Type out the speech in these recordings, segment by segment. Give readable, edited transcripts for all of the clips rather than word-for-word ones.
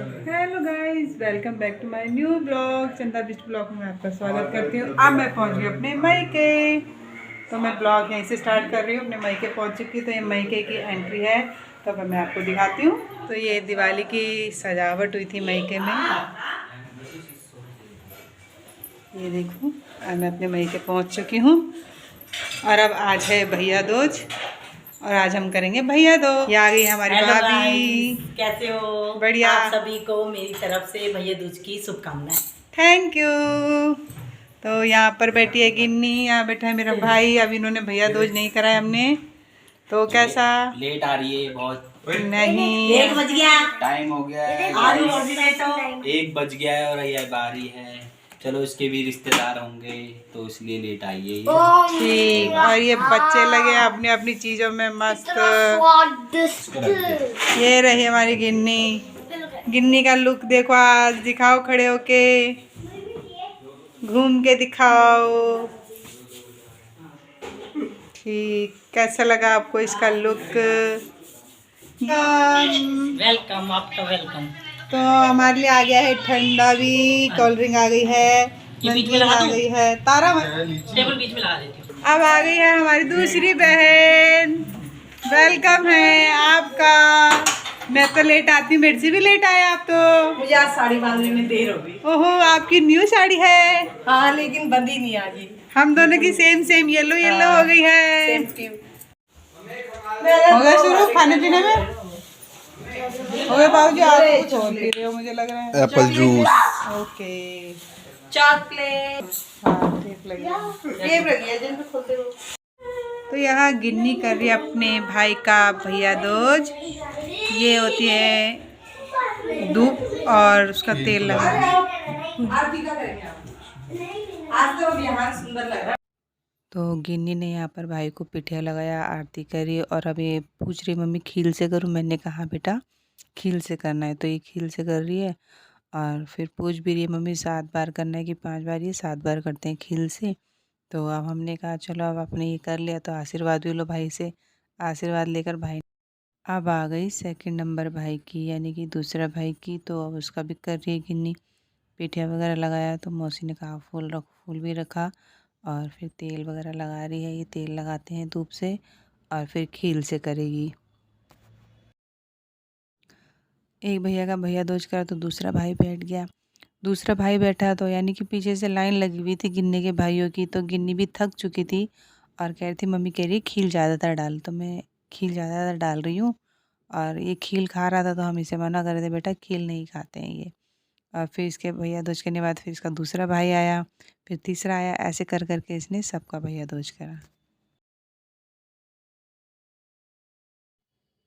Hello guys, welcome back to my new blog. Chanda Bisht blog में आपका स्वागत करती हूँ। अब मैं पहुँच गई अपने मायके, तो मैं ब्लॉग यहीं से स्टार्ट कर रही हूँ। अपने मायके पहुँच चुकी, तो ये मायके की एंट्री है, तो अब मैं आपको दिखाती हूँ। तो ये दिवाली की सजावट हुई थी मायके में, ये देखो। अब मैं अपने मायके पहुँच चुकी हूँ और अब आज है भैया दूज, और आज हम करेंगे भैया दूज। ये आ गई हमारी भाभी। कैसे हो? बढ़िया। आप सभी को मेरी तरफ से भैया दूज की शुभकामनाएं। Thank you. तो यहाँ पर बैठी है गिन्नी, यहाँ बैठा है मेरा भाई। अब इन्होंने भैया दूज नहीं कराया हमने, तो कैसा लेट आ रही है बहुत। नहीं, 1 बज गया, टाइम हो गया है, आलू तो 1 बज गया है और ये बारी है। चलो इसके भी रिश्तेदार होंगे तो इसलिए लेट आई है ये। ठीक। और ये बच्चे लगे अपनी अपनी चीजों में मस्त। ये रही हमारी गिन्नी। गिन्नी का लुक देखो, आज दिखाओ खड़े होके, घूम के दिखाओ। ठीक, कैसा लगा आपको इसका लुक? वेलकम, आपका वेलकम। तो हमारे लिए आ गया है ठंडा भी, कोल्ड ड्रिंक आ गई है, मंचूरियन आ गई है। तारा टेबल बीच में लगा देती हूँ। अब आ गई है हमारी दूसरी बहन। वेलकम है आपका। मैं तो लेट आती हूँ, मेरे से भी लेट आए आप तो। मुझे आज साड़ी बांधने में देर हो गई। ओहो, आपकी न्यू साड़ी है। हाँ, लेकिन बंदी नहीं आ गई। हम दोनों की सेम सेम येलो येलो हो गई है। Same same. हो गया शुरू खाने पीने में? हो गया बाबूजी? आप कुछ और पी रहे हो मुझे लग रहा है। Apple juice. ओके। चॉकलेट। हाँ, ठीक लगे। तो यहाँ गिन्नी कर रही है अपने भाई का भैया दूज। ये होती है धूप और उसका तेल लगा। तो गिन्नी ने यहाँ पर भाई को पिठिया लगाया, आरती करी, और अब ये पूछ रही मम्मी खील से करूँ। मैंने कहा बेटा खील से करना है, तो ये खील से कर रही है। और फिर पूछ भी रही है मम्मी 7 बार करना है कि 5 बार? ये 7 बार करते हैं खील से। तो अब हमने कहा चलो अब आपने ये कर लिया तो आशीर्वाद भी लो भाई से। आशीर्वाद लेकर भाई अब आ गई सेकंड नंबर भाई की, यानी कि दूसरा भाई की। तो अब उसका भी कर रही है गिन्नी। पिठिया वगैरह लगाया, तो मौसी ने कहा फूल रख, फूल भी रखा, और फिर तेल वगैरह लगा रही है। ये तेल लगाते हैं धूप से, और फिर खील से करेगी। एक भैया का भैया दूज करा तो दूसरा भाई बैठ गया। दूसरा भाई बैठा तो यानी कि पीछे से लाइन लगी हुई थी गिन्नी के भाइयों की। तो गिन्नी भी थक चुकी थी और कह रही थी मम्मी कह रही खील ज़्यादातर डाल, तो मैं खील ज़्यादातर डाल रही हूँ। और ये खील खा रहा था तो हम इसे मना कर रहे थे, बेटा खील नहीं खाते हैं ये। और फिर इसके भैया दूज करने के बाद फिर इसका दूसरा भाई आया, फिर तीसरा आया, ऐसे कर करके इसने सबका भैया दूज करा।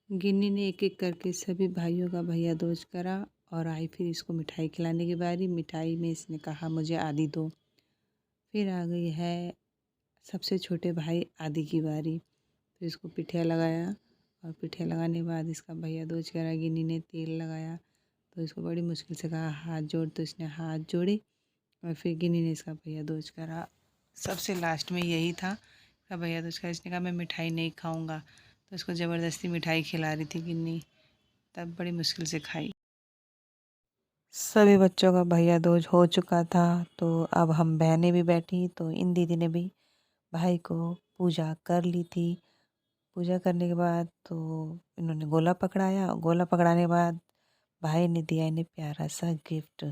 गिन्नी ने एक एक करके सभी भाइयों का भैया दूज करा, और आई फिर इसको मिठाई खिलाने की बारी। मिठाई में इसने कहा मुझे आदि दो। फिर आ गई है सबसे छोटे भाई आदि की बारी। फिर इसको पिठिया लगाया, और पिठिया लगाने के बाद इसका भैया दूज करा। गिन्नी ने तेल लगाया, तो इसको बड़ी मुश्किल से कहा हाथ जोड़, तो इसने हाथ जोड़े, और फिर गिन्नी ने इसका भैया दूज करा। सबसे लास्ट में यही था का भैया दूज करा। इसने कहा मैं मिठाई नहीं खाऊंगा, तो इसको ज़बरदस्ती मिठाई खिला रही थी गिन्नी, तब बड़ी मुश्किल से खाई। सभी बच्चों का भैया दूज हो चुका था, तो अब हम बहनें भी बैठी, तो इन दीदी ने भी भाई को पूजा कर ली थी। पूजा करने के बाद तो इन्होंने गोला पकड़ाया। गोला पकड़ाने के बाद भाई ने दिया इन्हें प्यारा सा गिफ्ट।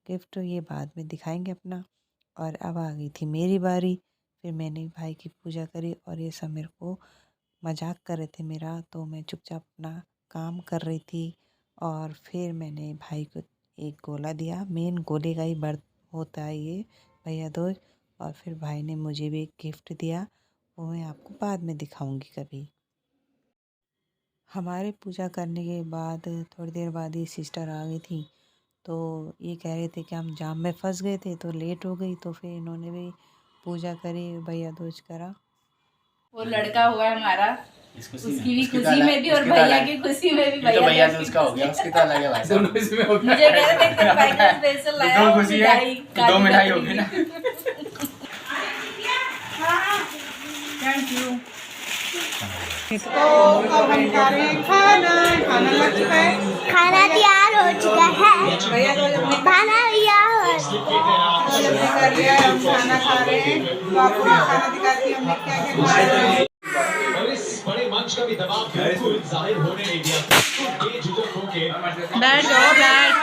गिफ्ट ये बाद में दिखाएंगे अपना। और अब आ गई थी मेरी बारी। फिर मैंने भाई की पूजा करी, और ये सब मेरे को मजाक कर रहे थे मेरा, तो मैं चुपचाप अपना काम कर रही थी। और फिर मैंने भाई को एक गोला दिया, मेन गोले का ही बर्त होता है ये भैया दूज। और फिर भाई ने मुझे भी एक गिफ्ट दिया, वो मैं आपको बाद में दिखाऊंगी कभी। हमारे पूजा करने के बाद थोड़ी देर बाद ही सिस्टर आ गई थी, तो ये कह रहे थे कि हम जाम में फंस गए थे तो लेट हो गई, तो फिर इन्होंने भी पूजा करी, भैया दूज करा। वो लड़का हुआ हमारा, उसकी भी उसकी खुशी में भी और भैया की खुशी में भी। तो भैया दूज का हो गया, उसकी तो अलग है भाई। दोनों खुशी में हो गया। मुझे कह रहे थे कि भाई का स्पेशल लाया दो खुशी है, दो मिठाई हो गई ना। Thank you. तो अब हम खा रहे हैं खाना। खाना लग चुका है, खाना तैयार हो चुका कर लिया है, हम खाना खा रहे हैं। तो आपको मैं खाना दिखाती हूँ हमने क्या क्या खाया है। और इस बड़े मंच का भी दबाव बिल्कुल जाहिर होने नहीं दिया। बेझिझक होके बैठ जाओ, बैठ।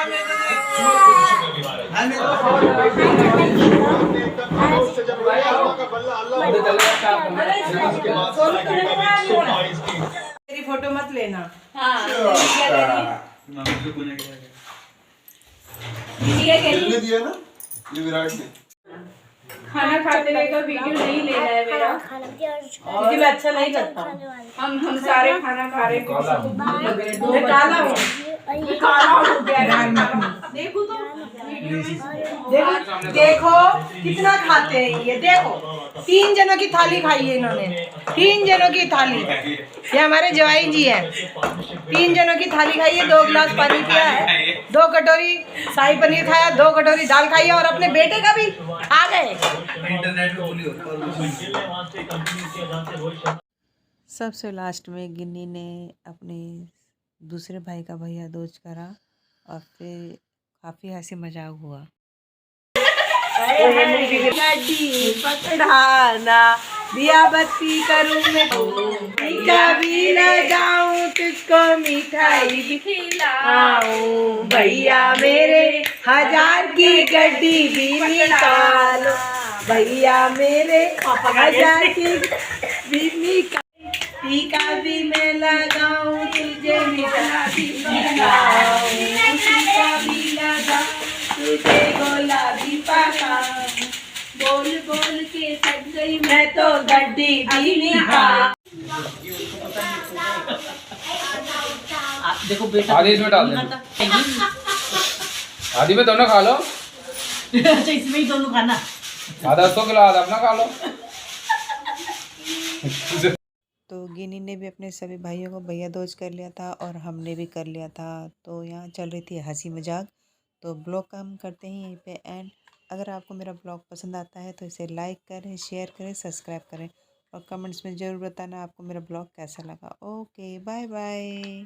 मेरी फोटो मत लेना। हाँ दिया ना ये विराट ने। खाना खाते हुए का वीडियो नहीं लेना है मेरा, क्योंकि मैं अच्छा नहीं करता हूँ। हम सारे खाना खा रहे हैं क्योंकि सबको भूख लग रही है। दो मैं काला हूँ। काला हो गया है। देखो तो देखो कितना खाते हैं ये। देखो 3 जनों की थाली खाई है इन्होंने, 3 जनों की थाली। ये हमारे जवाई जी हैं, 3 जनों की थाली खाई है, 2 गिलास पानी पिया है, 2 कटोरी शाही पनीर खाया, 2 कटोरी दाल खाई है और अपने बेटे का भी खा गए। सबसे लास्ट में गिन्नी ने अपने दूसरे भाई का भैया दूज करा और फिर काफ़ी हंसी मजाक हुआ। पकड़ाना दिया बत्ती करूँ मैं, कभी न जाऊँ तुझको मिठाई खिलाऊं, भैया मेरे 1000 की गड्डी भी निकालो, भैया मेरे 1000 की भी निकालो, टीका भी मैं लगाऊं तुझे मिठा भी खिलाऊं, टीका भी लगाऊं तुझे गोला भी पकाऊं, बोल बोल के थक गई मैं तो गड्डी भी निकाल। देखो बेटा, आधी इसमें डाल देना, आधी में दोनों खा लो। अच्छा इसमें ही दोनों खाना। आधा उसको खिला, आधा अपना खा लो। तो गिनी ने भी अपने सभी भाइयों को भैया दूज कर लिया था और हमने भी कर लिया था। तो यहाँ चल रही थी हंसी मजाक। तो ब्लॉग का हम करते हैं यहीं पे एंड। अगर आपको मेरा ब्लॉग पसंद आता है तो इसे लाइक करें, शेयर करें, सब्सक्राइब करें और कमेंट्स में ज़रूर बताना आपको मेरा ब्लॉग कैसा लगा। Okay, bye bye.